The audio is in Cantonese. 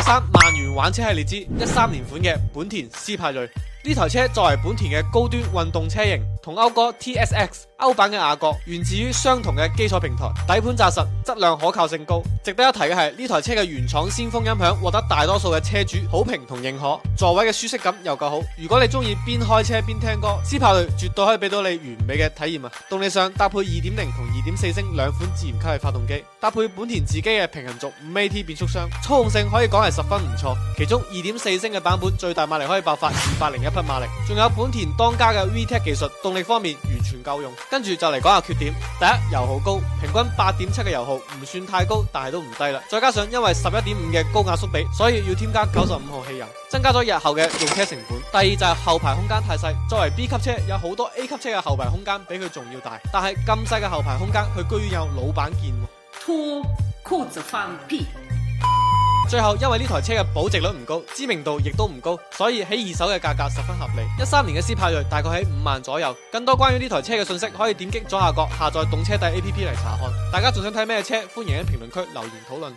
座山萬元玩車系列之13年款嘅本田斯派瑞。呢台車作為本田嘅高端運動車型，同謳歌 TSX 歐版嘅雅閣源自於相同嘅基礎平台，底盤紮實，質量可靠性高。值得一提嘅係呢台車嘅原廠先鋒音響獲得大多數嘅車主好評同認可，座位嘅舒適感又夠好。如果你中意邊開車邊聽歌，斯派瑞絕對可以俾到你完美嘅體驗啊！動力上搭配 2.0 同 2.4 升兩款自然吸氣發動機，搭配本田自己嘅平衡軸 5AT 變速箱，操控性可以講係十分唔錯。其中 2.4 升嘅版本最大馬力可以爆發201匹馬力，仲有本田當家嘅 VTEC 技術，動力方面完全夠用。跟住就嚟講下缺點，第一，油耗高，平均 8.7 嘅油耗唔算太高，但係都唔低啦。再加上因為 11.5 嘅高壓縮比，所以要添加95號汽油，增加咗日後嘅用車成本。第二就係後排空間太細，作為 B 級車有好多 A 級車嘅後排空間比佢仲要大，但係咁細嘅後排空間佢居然有老闆見喎。脫褲子放屁。最後，因為呢台車嘅保值率唔高，知名度亦都唔高，所以喺二手嘅價格十分合理。13年嘅斯派瑞大概喺5萬左右。更多關於呢台車嘅信息，可以點擊左下角下載動車帝 APP 嚟查看。大家仲想睇咩車？歡迎喺評論區留言討論。